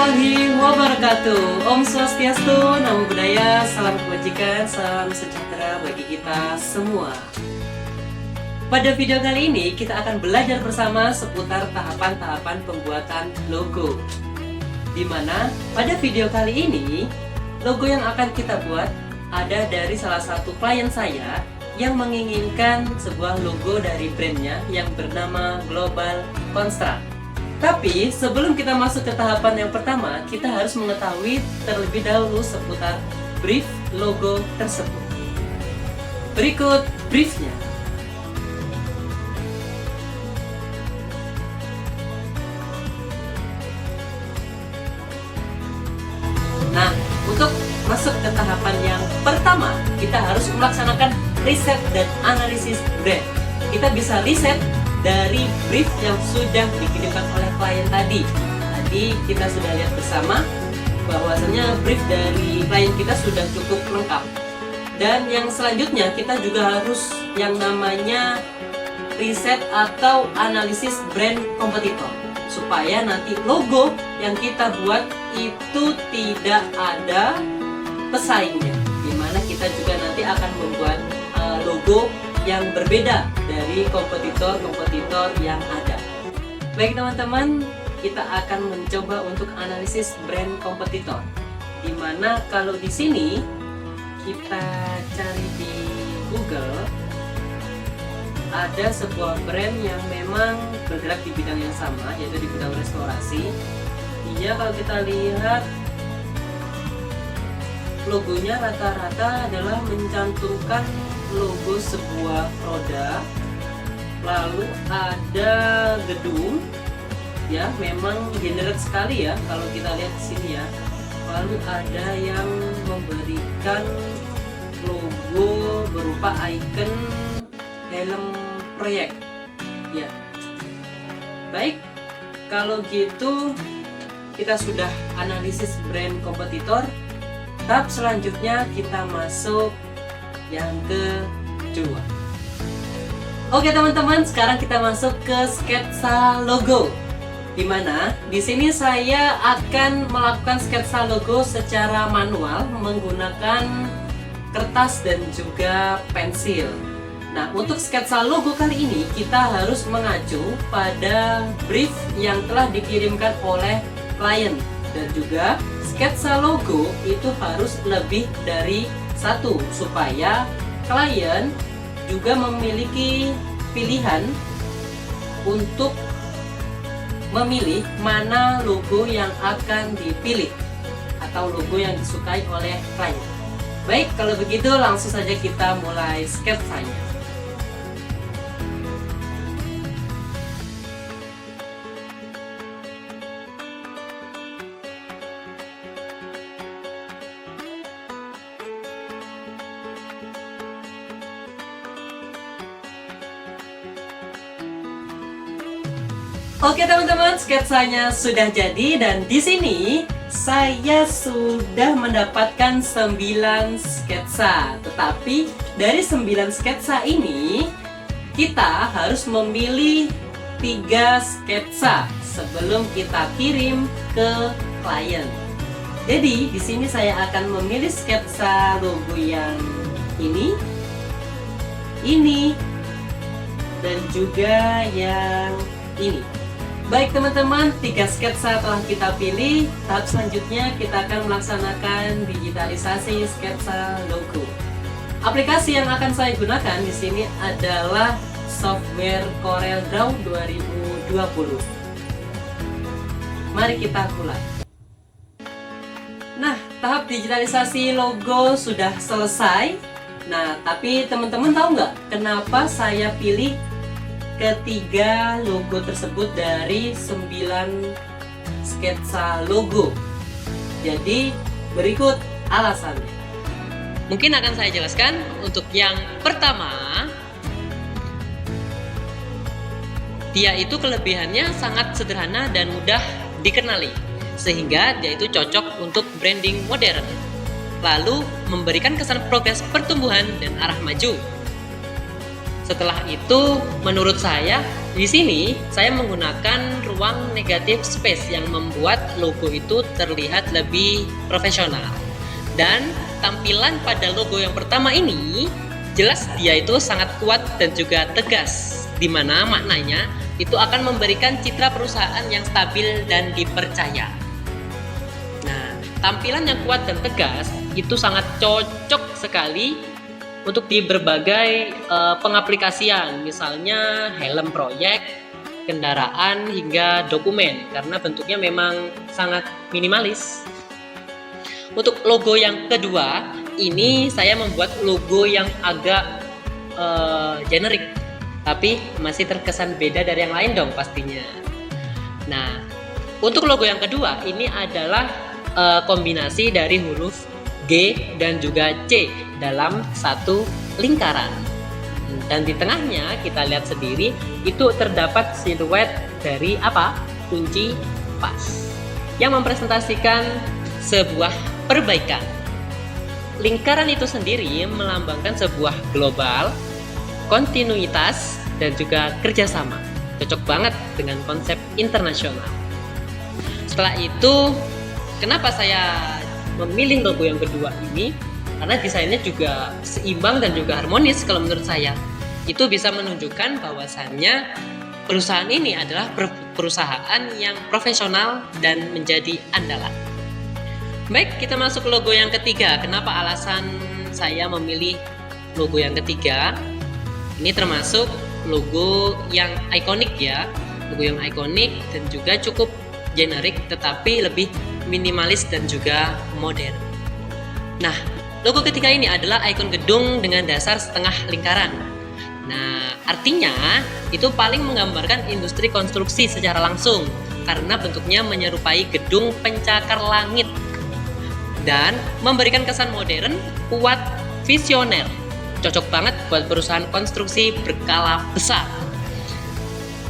warahmatullahi wabarakatuh. Om Swastiastu, Namo Buddhaya, salam kebajikan, salam sejahtera bagi kita semua. Pada video kali ini kita akan belajar bersama seputar tahapan-tahapan pembuatan logo. Dimana pada video kali ini logo yang akan kita buat ada dari salah satu klien saya yang menginginkan sebuah logo dari brandnya yang bernama Global Construct. Tapi sebelum kita masuk ke tahapan yang pertama, kita harus mengetahui terlebih dahulu seputar brief logo tersebut. Berikut briefnya. Nah, untuk masuk ke tahapan yang pertama, kita harus melaksanakan riset dan analisis brand. Kita bisa riset dari brief yang sudah dikirimkan oleh klien tadi. Tadi kita sudah lihat bersama bahwasanya brief dari klien kita sudah cukup lengkap. Dan yang selanjutnya kita juga harus yang namanya riset atau analisis brand kompetitor, supaya nanti logo yang kita buat itu tidak ada pesaingnya, dimana kita juga nanti akan membuat logo yang berbeda dari kompetitor-kompetitor yang ada. Baik teman-teman, kita akan mencoba untuk analisis brand kompetitor. Dimana kalau di sini kita cari di Google, ada sebuah brand yang memang bergerak di bidang yang sama, yaitu di bidang restorasi. Dia kalau kita lihat logonya rata-rata adalah mencantumkan logo sebuah produk, lalu ada gedung, ya memang generate sekali ya kalau kita lihat di sini ya. Lalu ada yang memberikan logo berupa icon helm proyek, ya. Baik, kalau gitu kita sudah analisis brand kompetitor. Tahap selanjutnya kita masuk yang kedua. Oke teman-teman, sekarang kita masuk ke sketsa logo. Dimana di sini saya akan melakukan sketsa logo secara manual menggunakan kertas dan juga pensil. Nah, untuk sketsa logo kali ini kita harus mengacu pada brief yang telah dikirimkan oleh klien, dan juga sketsa logo itu harus lebih dari satu, supaya klien juga memiliki pilihan untuk memilih mana logo yang akan dipilih atau logo yang disukai oleh klien. Baik, kalau begitu langsung saja kita mulai sketsanya. Oke teman-teman, sketsanya sudah jadi dan di sini saya sudah mendapatkan 9 sketsa. Tetapi dari 9 sketsa ini kita harus memilih 3 sketsa sebelum kita kirim ke klien. Jadi di sini saya akan memilih sketsa logo yang ini dan juga yang ini. Baik teman-teman, 3 sketsa telah kita pilih. Tahap selanjutnya kita akan melaksanakan digitalisasi sketsa logo. Aplikasi yang akan saya gunakan di sini adalah software Corel Draw 2020. Mari kita mulai. Nah, tahap digitalisasi logo sudah selesai. Nah, tapi teman-teman tahu nggak kenapa saya pilih ketiga logo tersebut dari 9 sketsa logo? Jadi berikut alasannya. Mungkin akan saya jelaskan. Untuk yang pertama, dia itu kelebihannya sangat sederhana dan mudah dikenali, sehingga dia itu cocok untuk branding modern, lalu memberikan kesan progres pertumbuhan dan arah maju. Setelah itu, menurut saya, Di sini saya menggunakan ruang negative space yang membuat logo itu terlihat lebih profesional. Dan tampilan pada logo yang pertama ini jelas dia itu sangat kuat dan juga tegas, di mana maknanya itu akan memberikan citra perusahaan yang stabil dan dipercaya. Nah, tampilan yang kuat dan tegas itu sangat cocok sekali untuk di berbagai pengaplikasian, misalnya helm proyek, kendaraan, hingga dokumen, karena bentuknya memang sangat minimalis. Untuk logo yang kedua, ini saya membuat logo yang agak generik, tapi masih terkesan beda dari yang lain dong pastinya. Nah, untuk logo yang kedua, ini adalah kombinasi dari huruf G dan juga C dalam satu lingkaran. Dan di tengahnya kita lihat sendiri itu terdapat siluet dari apa? Kunci pas yang mempresentasikan sebuah perbaikan. Lingkaran itu sendiri melambangkan sebuah global, kontinuitas, dan juga kerjasama. Cocok banget dengan konsep internasional. Setelah itu, kenapa saya memilih logo yang kedua ini? Karena desainnya juga seimbang dan juga harmonis kalau menurut saya. Itu bisa menunjukkan bahwasannya perusahaan ini adalah perusahaan yang profesional dan menjadi andalan. Baik, kita masuk ke logo yang ketiga. Kenapa alasan saya memilih logo yang ketiga? Ini termasuk logo yang ikonik ya. Logo yang ikonik dan juga cukup generik tetapi lebih minimalis dan juga modern. Nah, logo ketiga ini adalah ikon gedung dengan dasar setengah lingkaran. Nah, artinya itu paling menggambarkan industri konstruksi secara langsung karena bentuknya menyerupai gedung pencakar langit dan memberikan kesan modern, kuat, visioner. Cocok banget buat perusahaan konstruksi berskala besar.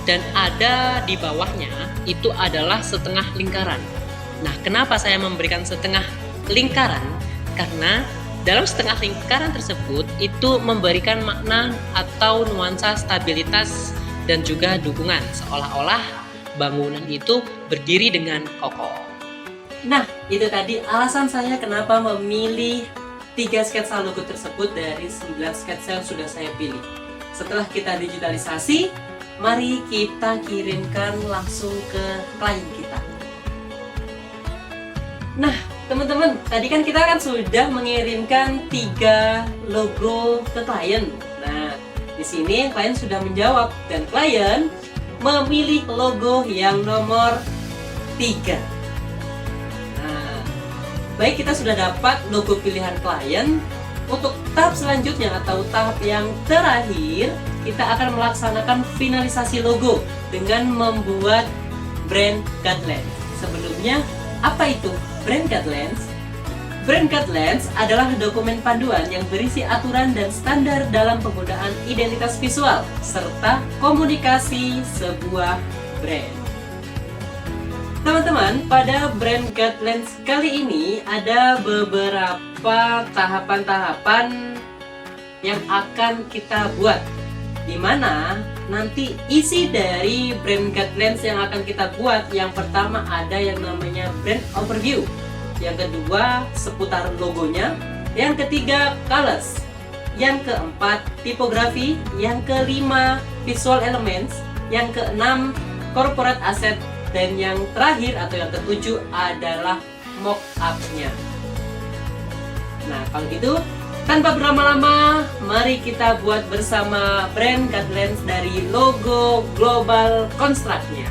Dan ada di bawahnya itu adalah setengah lingkaran. Nah, kenapa saya memberikan setengah lingkaran? Karena dalam setengah lingkaran tersebut itu memberikan makna atau nuansa stabilitas dan juga dukungan, seolah-olah bangunan itu berdiri dengan kokoh. Nah, itu tadi alasan saya kenapa memilih 3 sketsa logo tersebut dari 9 sketsa yang sudah saya pilih. Setelah kita digitalisasi, mari kita kirimkan langsung ke klien kita. Nah, teman-teman, tadi kan kita sudah mengirimkan 3 logo ke klien. Nah, di sini klien sudah menjawab dan klien memilih logo yang nomor 3. Nah, baik, kita sudah dapat logo pilihan klien. Untuk tahap selanjutnya atau tahap yang terakhir, kita akan melaksanakan finalisasi logo dengan membuat brand guidelines. Sebelumnya, apa itu brand guidelines? Brand guidelines adalah dokumen panduan yang berisi aturan dan standar dalam penggunaan identitas visual serta komunikasi sebuah brand. Teman-teman, pada brand guidelines kali ini ada beberapa tahapan-tahapan yang akan kita buat, di mana nanti isi dari brand guidelines yang akan kita buat, yang pertama ada yang namanya brand overview, yang kedua seputar logonya, yang ketiga colors, yang keempat tipografi, yang kelima visual elements, yang keenam corporate asset, dan yang terakhir atau yang ketujuh adalah mock-up-nya. Nah, kalau gitu tanpa berlama-lama, mari kita buat bersama brand guidelines dari logo Global Construct-nya.